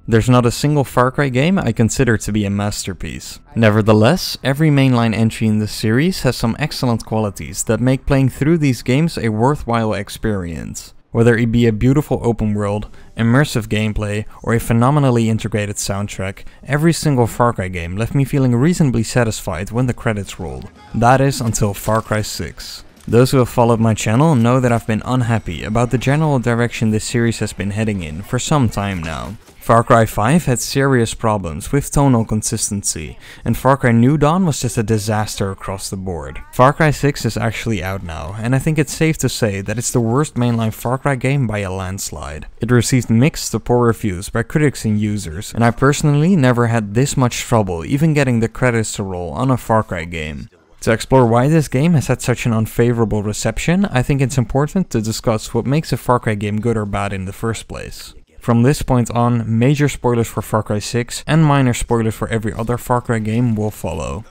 There's not a single Far Cry game I consider to be a masterpiece. Nevertheless, every mainline entry in this series has some excellent qualities that make playing through these games a worthwhile experience. Whether it be a beautiful open world, immersive gameplay, or a phenomenally integrated soundtrack, every single Far Cry game left me feeling reasonably satisfied when the credits rolled. That is until Far Cry 6. Those who have followed my channel know that I've been unhappy about the general direction this series has been heading in for some time now. Far Cry 5 had serious problems with tonal consistency, and Far Cry New Dawn was just a disaster across the board. Far Cry 6 is actually out now, and I think it's safe to say that it's the worst mainline Far Cry game by a landslide. It received mixed to poor reviews by critics and users, and I personally never had this much trouble even getting the credits to roll on a Far Cry game. To explore why this game has had such an unfavorable reception, I think it's important to discuss what makes a Far Cry game good or bad in the first place. From this point on, major spoilers for Far Cry 6 and minor spoilers for every other Far Cry game will follow.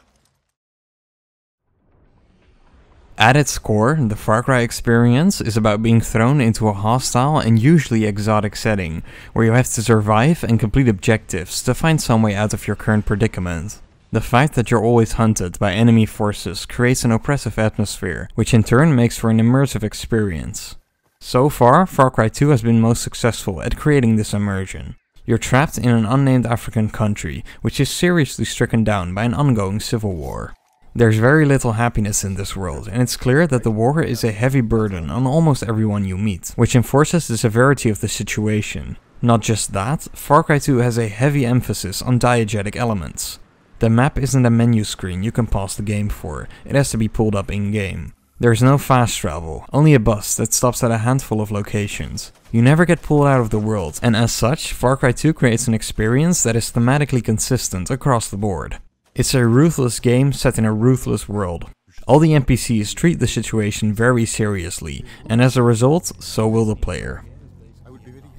At its core, the Far Cry experience is about being thrown into a hostile and usually exotic setting, where you have to survive and complete objectives to find some way out of your current predicament. The fact that you're always hunted by enemy forces creates an oppressive atmosphere, which in turn makes for an immersive experience. So far, Far Cry 2 has been most successful at creating this immersion. You're trapped in an unnamed African country, which is seriously stricken down by an ongoing civil war. There's very little happiness in this world, and it's clear that the war is a heavy burden on almost everyone you meet, which enforces the severity of the situation. Not just that, Far Cry 2 has a heavy emphasis on diegetic elements. The map isn't a menu screen you can pause the game for, it has to be pulled up in-game. There's no fast travel, only a bus that stops at a handful of locations. You never get pulled out of the world, and as such, Far Cry 2 creates an experience that is thematically consistent across the board. It's a ruthless game set in a ruthless world. All the NPCs treat the situation very seriously, and as a result, so will the player.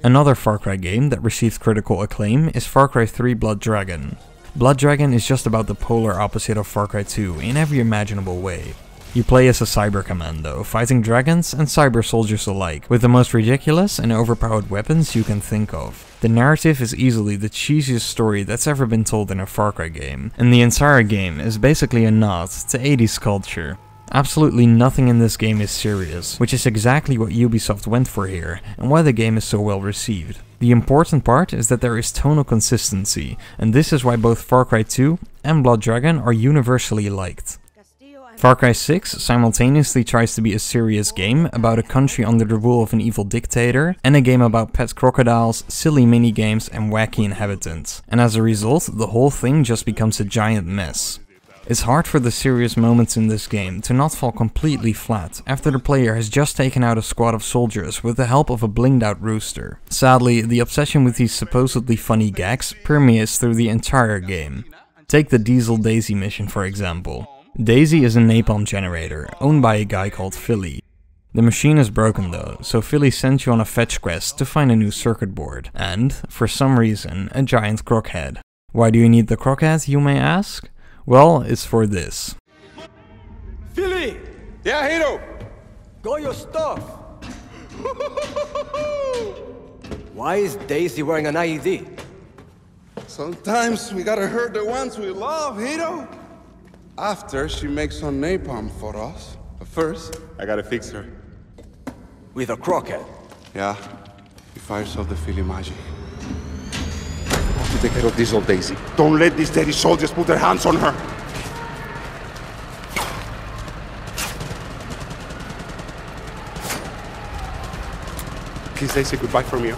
Another Far Cry game that received critical acclaim is Far Cry 3 Blood Dragon. Blood Dragon is just about the polar opposite of Far Cry 2 in every imaginable way. You play as a cyber commando, fighting dragons and cyber soldiers alike, with the most ridiculous and overpowered weapons you can think of. The narrative is easily the cheesiest story that's ever been told in a Far Cry game, and the entire game is basically a nod to 80s culture. Absolutely nothing in this game is serious, which is exactly what Ubisoft went for here, and why the game is so well received. The important part is that there is tonal consistency, and this is why both Far Cry 2 and Blood Dragon are universally liked. Far Cry 6 simultaneously tries to be a serious game about a country under the rule of an evil dictator, and a game about pet crocodiles, silly minigames and wacky inhabitants. And as a result, the whole thing just becomes a giant mess. It's hard for the serious moments in this game to not fall completely flat after the player has just taken out a squad of soldiers with the help of a blinged out rooster. Sadly, the obsession with these supposedly funny gags permeates through the entire game. Take the Diesel Daisy mission for example. Daisy is a napalm generator, owned by a guy called Philly. The machine is broken though, so Philly sends you on a fetch quest to find a new circuit board, and, for some reason, a giant crockhead. Why do you need the crockhead, you may ask? Well, it's for this. Philly! Yeah, Hiro! Got your stuff! Why is Daisy wearing an IED? Sometimes we gotta hurt the ones we love, Hiro! After, she makes some napalm for us. But first, I gotta fix her. With a crockhead? Yeah, he fires off the Philly magic. To take care of this old Daisy. Don't let these dirty soldiers put their hands on her! Kiss Daisy goodbye from you.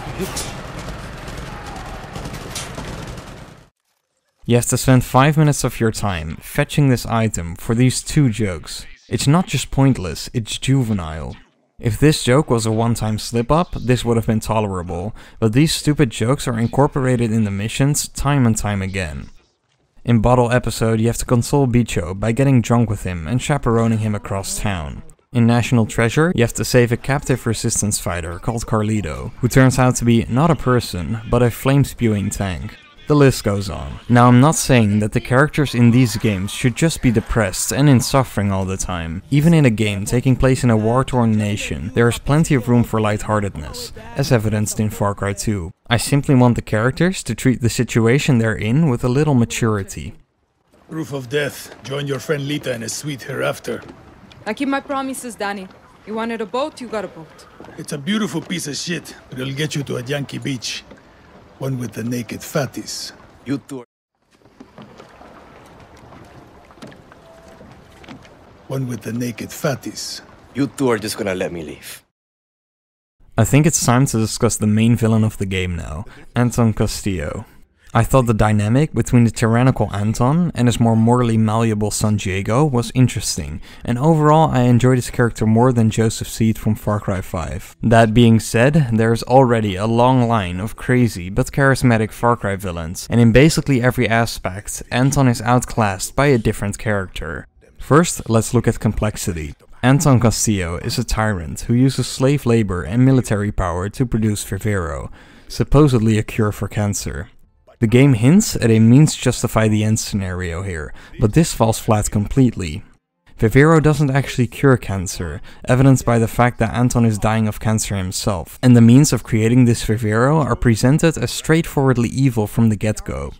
You have to spend 5 minutes of your time fetching this item for these 2 jokes. It's not just pointless, it's juvenile. If this joke was a one-time slip-up, this would have been tolerable, but these stupid jokes are incorporated in the missions time and time again. In Bottle Episode, you have to console Bicho by getting drunk with him and chaperoning him across town. In National Treasure, you have to save a captive resistance fighter called Carlito, who turns out to be not a person, but a flame-spewing tank. The list goes on. Now, I'm not saying that the characters in these games should just be depressed and in suffering all the time. Even in a game taking place in a war-torn nation, there is plenty of room for lightheartedness, as evidenced in Far Cry 2. I simply want the characters to treat the situation they're in with a little maturity. Proof of death. Join your friend Lita in a suite hereafter. I keep my promises, Danny. You wanted a boat, you got a boat. It's a beautiful piece of shit, but it'll get you to a Yankee beach. One with the naked fatties. You two One with the naked fatties. are just gonna let me leave. I think it's time to discuss the main villain of the game now, Anton Castillo. I thought the dynamic between the tyrannical Anton and his more morally malleable son Diego was interesting, and overall I enjoyed his character more than Joseph Seed from Far Cry 5. That being said, there is already a long line of crazy but charismatic Far Cry villains, and in basically every aspect, Anton is outclassed by a different character. First, let's look at complexity. Anton Castillo is a tyrant who uses slave labor and military power to produce Vivero, supposedly a cure for cancer. The game hints at a means justify the end scenario here, but this falls flat completely. Vivero doesn't actually cure cancer, evidenced by the fact that Anton is dying of cancer himself, and the means of creating this Vivero are presented as straightforwardly evil from the get-go.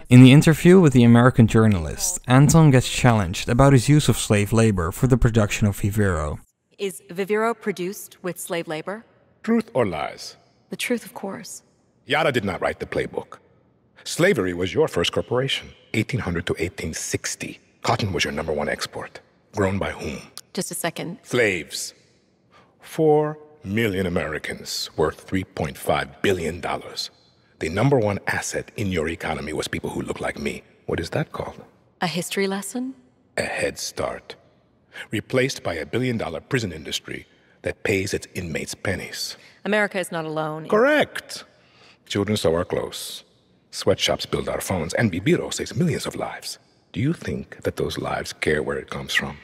In the interview with the American journalist, Anton gets challenged about his use of slave labor for the production of Vivero. Is Vivero produced with slave labor? Truth or lies? The truth, of course. Yada did not write the playbook. Slavery was your first corporation, 1800 to 1860. Cotton was your #1 export. Grown by whom? Just a second. Slaves. 4 million Americans, worth $3.5 billion. The #1 asset in your economy was people who look like me. What is that called? A history lesson? A head start. Replaced by a billion-dollar prison industry that pays its inmates pennies. America is not alone. Correct. Children sew our clothes. Sweatshops build our phones, and Vivero saves millions of lives. Do you think that those lives care where it comes from?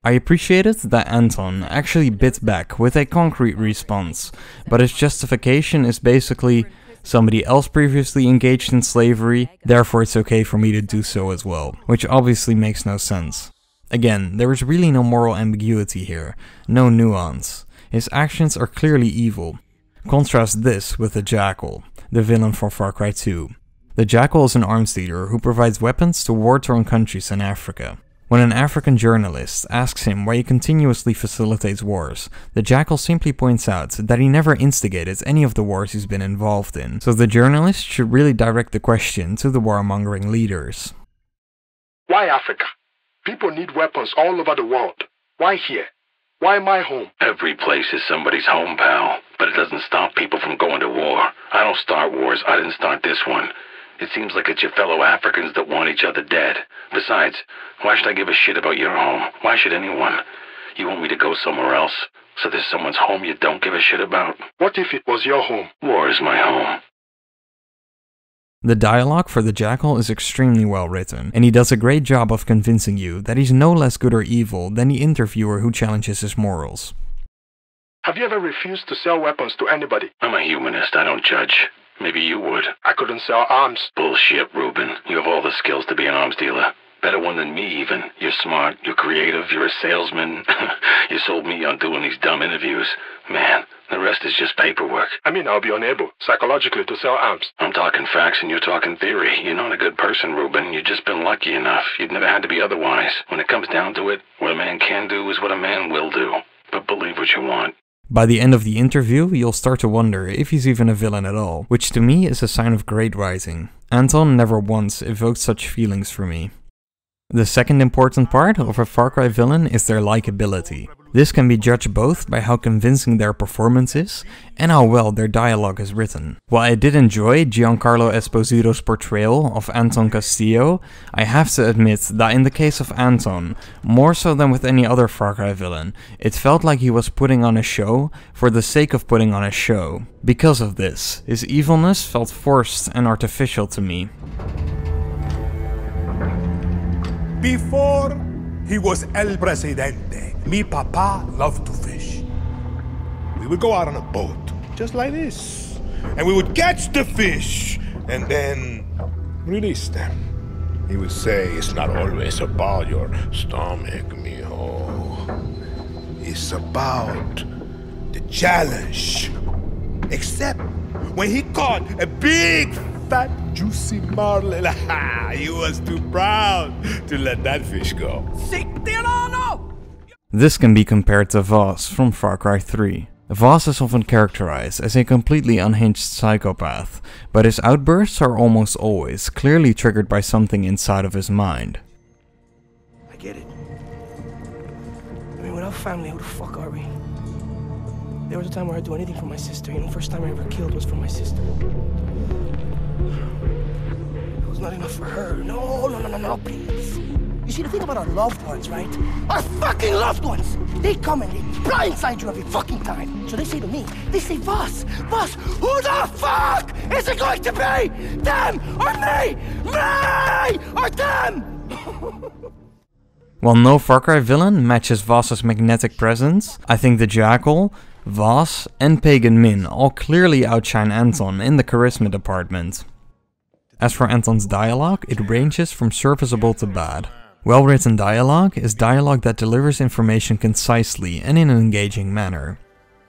I appreciated that Anton actually bit back with a concrete response, but his justification is basically, somebody else previously engaged in slavery, therefore it's okay for me to do so as well, which obviously makes no sense. Again, there is really no moral ambiguity here, no nuance. His actions are clearly evil. Contrast this with the Jackal, the villain for Far Cry 2. The Jackal is an arms dealer who provides weapons to war-torn countries in Africa. When an African journalist asks him why he continuously facilitates wars, the Jackal simply points out that he never instigated any of the wars he's been involved in, so the journalist should really direct the question to the warmongering leaders. Why Africa? People need weapons all over the world. Why here? Why my home? Every place is somebody's home, pal. But it doesn't stop people from going to war. I don't start wars. I didn't start this one. It seems like it's your fellow Africans that want each other dead. Besides, why should I give a shit about your home? Why should anyone? You want me to go somewhere else? So there's someone's home you don't give a shit about? What if it was your home? War is my home. The dialogue for the Jackal is extremely well written, and he does a great job of convincing you that he's no less good or evil than the interviewer who challenges his morals. Have you ever refused to sell weapons to anybody? I'm a humanist. I don't judge. Maybe you would. I couldn't sell arms. Bullshit, Ruben. You have all the skills to be an arms dealer. Better one than me, even. You're smart, you're creative, you're a salesman. You sold me on doing these dumb interviews. Man, the rest is just paperwork. I mean, I'll be unable, psychologically, to sell arms. I'm talking facts and you're talking theory. You're not a good person, Ruben. You've just been lucky enough. You've never had to be otherwise. When it comes down to it, what a man can do is what a man will do. But believe what you want. By the end of the interview, you'll start to wonder if he's even a villain at all, which to me is a sign of great writing. Anton never once evoked such feelings for me. The second important part of a Far Cry villain is their likability. This can be judged both by how convincing their performance is and how well their dialogue is written. While I did enjoy Giancarlo Esposito's portrayal of Anton Castillo, I have to admit that in the case of Anton, more so than with any other Far Cry villain, it felt like he was putting on a show for the sake of putting on a show. Because of this, his evilness felt forced and artificial to me. Before he was El Presidente, mi papa loved to fish. We would go out on a boat, just like this, and we would catch the fish, and then Release them. He would say it's not always about your stomach, mijo. It's about the challenge. Except when he caught a big, fat, juicy marlin, he was too proud to let that fish go. This can be compared to Voss from Far Cry 3. Voss is often characterized as a completely unhinged psychopath, but his outbursts are almost always clearly triggered by something inside of his mind. I get it. I mean, without family, who the fuck are we? There was a time where I'd do anything for my sister. You know, first time I ever killed was for my sister. It was not enough for her. No, please. You see, the thing about our loved ones, right? Our fucking loved ones! They come and they blindside you every fucking time. So they say to me, they say, Voss, who the fuck is it going to be? Them or me? Me or them? While no Far Cry villain matches Voss's magnetic presence, I think the Jackal, Voss and Pagan Min all clearly outshine Anton in the charisma department. As for Anton's dialogue, it ranges from serviceable to bad. Well-written dialogue is dialogue that delivers information concisely and in an engaging manner.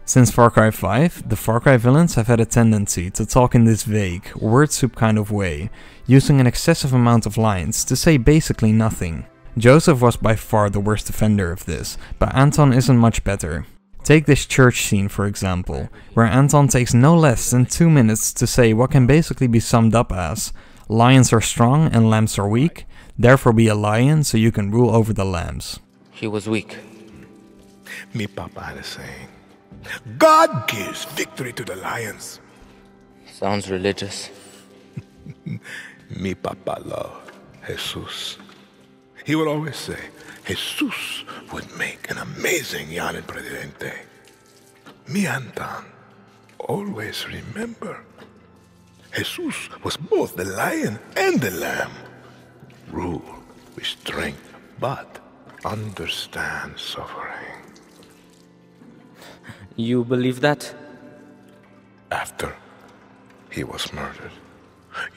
Since Far Cry 5, the Far Cry villains have had a tendency to talk in this vague, word soup kind of way, using an excessive amount of lines to say basically nothing. Joseph was by far the worst offender of this, but Anton isn't much better. Take this church scene for example, where Anton takes no less than 2 minutes to say what can basically be summed up as, lions are strong and lambs are weak, therefore be a lion so you can rule over the lambs. He was weak. Mi papa had a saying, God gives victory to the lions. Sounds religious. Mi papa loved Jesus. He would always say, Jesus would make an amazing young presidente. Mi Anton always remember, Jesus was both the lion and the lamb. Rule with strength, but understand suffering. You believe that? After he was murdered,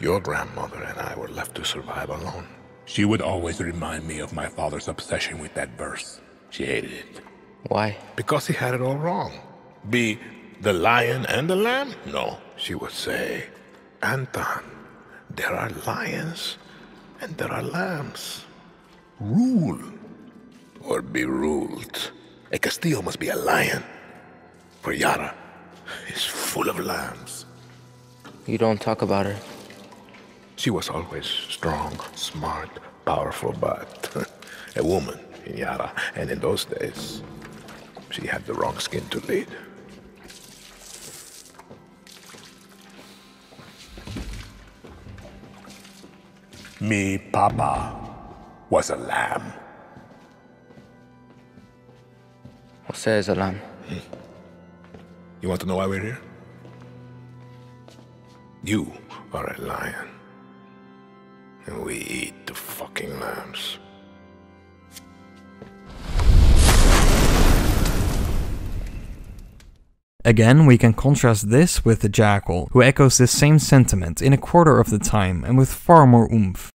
your grandmother and I were left to survive alone. She would always remind me of my father's obsession with that verse. She hated it. Why? Because he had it all wrong. Be the lion and the lamb? No. She would say, Anton, there are lions and there are lambs. Rule or be ruled. A Castillo must be a lion, for Yara is full of lambs. You don't talk about her. She was always strong, smart, powerful, but a woman in Yara. And in those days, she had the wrong skin to lead. Me papa was a lamb. Jose is a lamb. You want to know why we're here? You are a lion. And we eat the fucking lambs. Again, we can contrast this with the Jackal, who echoes this same sentiment in a quarter of the time and with far more oomph.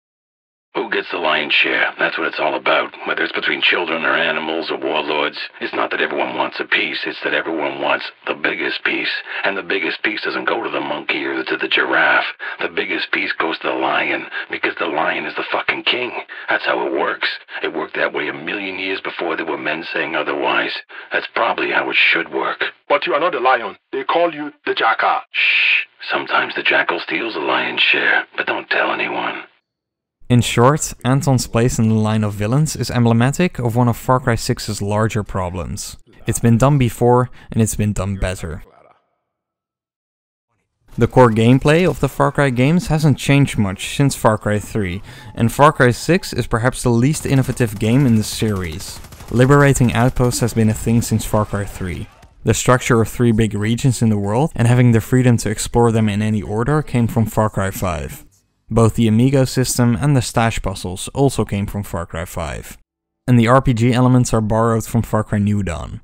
Who gets the lion's share? That's what it's all about. Whether it's between children or animals or warlords, it's not that everyone wants a piece, it's that everyone wants the biggest piece. And the biggest piece doesn't go to the monkey or to the giraffe. The biggest piece goes to the lion, because the lion is the fucking king. That's how it works. It worked that way 1,000,000 years before there were men saying otherwise. That's probably how it should work. But you are not a lion. They call you the jackal. Shh. Sometimes the jackal steals the lion's share, but don't tell anyone. In short, Anton's place in the line of villains is emblematic of one of Far Cry 6's larger problems. It's been done before, and it's been done better. The core gameplay of the Far Cry games hasn't changed much since Far Cry 3, and Far Cry 6 is perhaps the least innovative game in the series. Liberating outposts has been a thing since Far Cry 3. The structure of 3 big regions in the world and having the freedom to explore them in any order came from Far Cry 5. Both the Amigo system and the stash puzzles also came from Far Cry 5. And the RPG elements are borrowed from Far Cry New Dawn.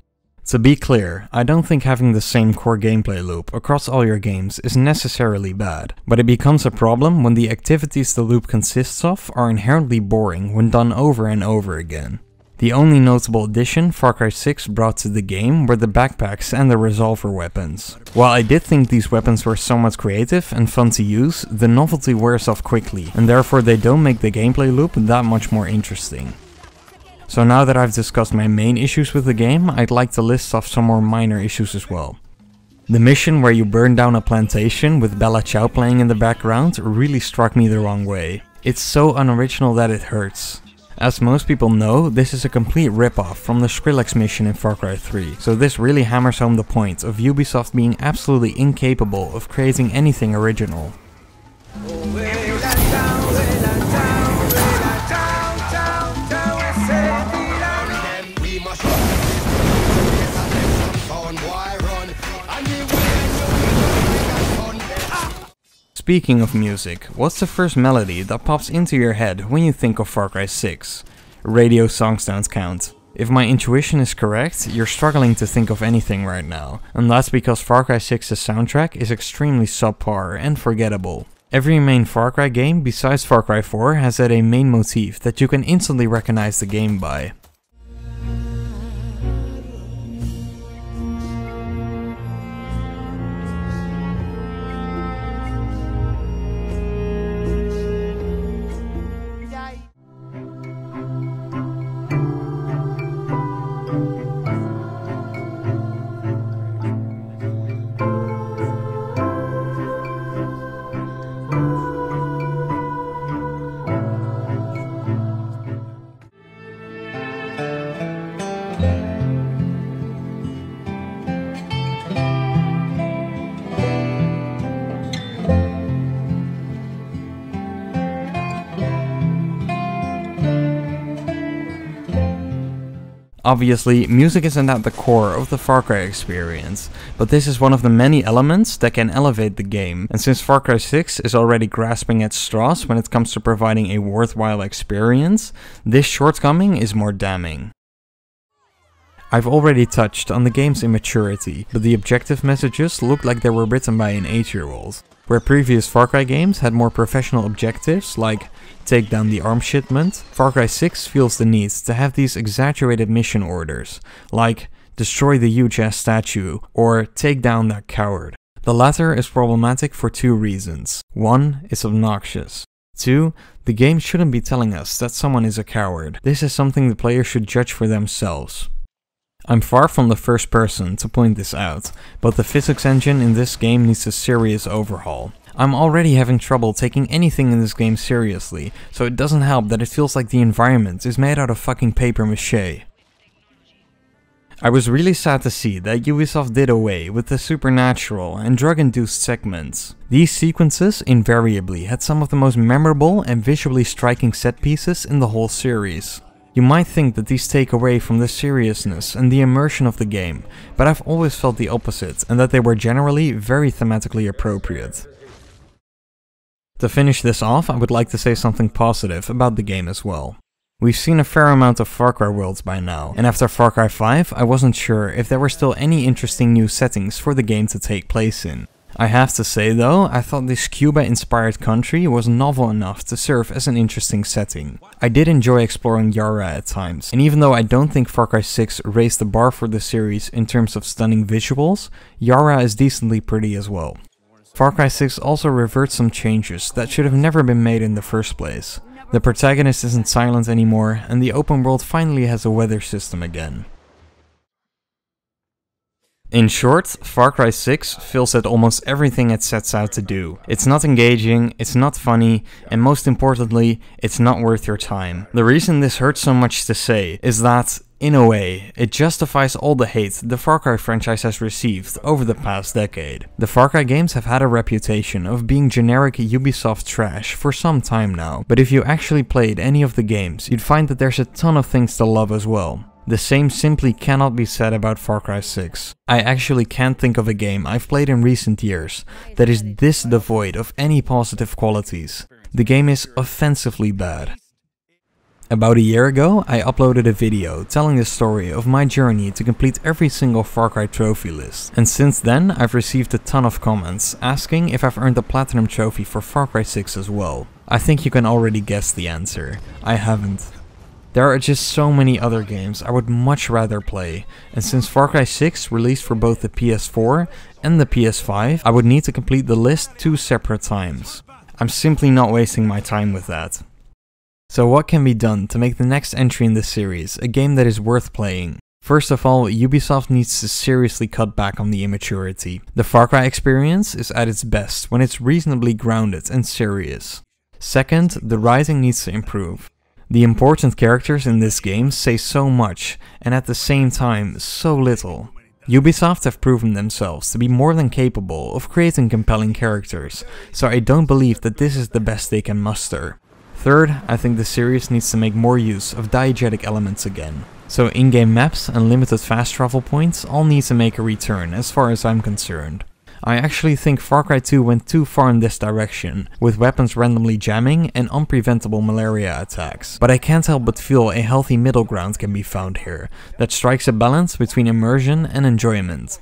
To be clear, I don't think having the same core gameplay loop across all your games is necessarily bad, but it becomes a problem when the activities the loop consists of are inherently boring when done over and over again. The only notable addition Far Cry 6 brought to the game were the backpacks and the revolver weapons. While I did think these weapons were somewhat creative and fun to use, the novelty wears off quickly, and therefore they don't make the gameplay loop that much more interesting. So now that I've discussed my main issues with the game, I'd like to list off some more minor issues as well. The mission where you burn down a plantation with Bella Ciao playing in the background really struck me the wrong way. It's so unoriginal that it hurts. As most people know, this is a complete rip-off from the Skrillex mission in Far Cry 3, so this really hammers home the point of Ubisoft being absolutely incapable of creating anything original. Speaking of music, what's the first melody that pops into your head when you think of Far Cry 6? Radio songs don't count. If my intuition is correct, you're struggling to think of anything right now, and that's because Far Cry 6's soundtrack is extremely subpar and forgettable. Every main Far Cry game besides Far Cry 4 has had a main motif that you can instantly recognize the game by. Obviously, music isn't at the core of the Far Cry experience, but this is one of the many elements that can elevate the game, and since Far Cry 6 is already grasping at straws when it comes to providing a worthwhile experience, this shortcoming is more damning. I've already touched on the game's immaturity, but the objective messages look like they were written by an 8-year-old. Where previous Far Cry games had more professional objectives, like take down the arms shipment, Far Cry 6 feels the need to have these exaggerated mission orders, like destroy the huge-ass statue, or take down that coward. The latter is problematic for two reasons. One, it's obnoxious. Two, the game shouldn't be telling us that someone is a coward. This is something the player should judge for themselves. I'm far from the first person to point this out, but the physics engine in this game needs a serious overhaul. I'm already having trouble taking anything in this game seriously, so it doesn't help that it feels like the environment is made out of fucking paper mache. I was really sad to see that Ubisoft did away with the supernatural and drug-induced segments. These sequences invariably had some of the most memorable and visually striking set pieces in the whole series. You might think that these take away from the seriousness and the immersion of the game, but I've always felt the opposite, and that they were generally very thematically appropriate. To finish this off, I would like to say something positive about the game as well. We've seen a fair amount of Far Cry worlds by now, and after Far Cry 5, I wasn't sure if there were still any interesting new settings for the game to take place in. I have to say though, I thought this Cuba-inspired country was novel enough to serve as an interesting setting. I did enjoy exploring Yara at times, and even though I don't think Far Cry 6 raised the bar for the series in terms of stunning visuals, Yara is decently pretty as well. Far Cry 6 also reverts some changes that should have never been made in the first place. The protagonist isn't silent anymore, and the open world finally has a weather system again. In short, Far Cry 6 fails at almost everything it sets out to do. It's not engaging, it's not funny, and most importantly, it's not worth your time. The reason this hurts so much to say is that, in a way, it justifies all the hate the Far Cry franchise has received over the past decade. The Far Cry games have had a reputation of being generic Ubisoft trash for some time now, but if you actually played any of the games, you'd find that there's a ton of things to love as well. The same simply cannot be said about Far Cry 6. I actually can't think of a game I've played in recent years that is this devoid of any positive qualities. The game is offensively bad. About a year ago, I uploaded a video telling the story of my journey to complete every single Far Cry trophy list, and since then I've received a ton of comments asking if I've earned the Platinum trophy for Far Cry 6 as well. I think you can already guess the answer. I haven't. There are just so many other games I would much rather play, and since Far Cry 6 released for both the PS4 and the PS5, I would need to complete the list 2 separate times. I'm simply not wasting my time with that. So what can be done to make the next entry in this series a game that is worth playing? First of all, Ubisoft needs to seriously cut back on the immaturity. The Far Cry experience is at its best when it's reasonably grounded and serious. Second, the writing needs to improve. The important characters in this game say so much, and at the same time, so little. Ubisoft have proven themselves to be more than capable of creating compelling characters, so I don't believe that this is the best they can muster. Third, I think the series needs to make more use of diegetic elements again. So in-game maps and limited fast travel points all need to make a return as far as I'm concerned. I actually think Far Cry 2 went too far in this direction, with weapons randomly jamming and unpreventable malaria attacks. But I can't help but feel a healthy middle ground can be found here, that strikes a balance between immersion and enjoyment.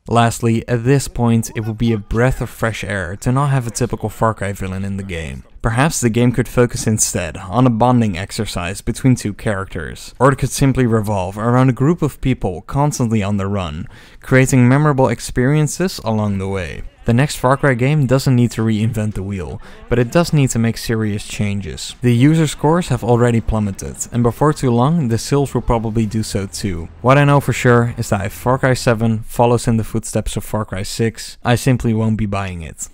Lastly, at this point, it would be a breath of fresh air to not have a typical Far Cry villain in the game. Perhaps the game could focus instead on a bonding exercise between two characters, or it could simply revolve around a group of people constantly on the run, creating memorable experiences along the way. The next Far Cry game doesn't need to reinvent the wheel, but it does need to make serious changes. The user scores have already plummeted, and before too long the sales will probably do so too. What I know for sure is that if Far Cry 7 follows in the footsteps of Far Cry 6, I simply won't be buying it.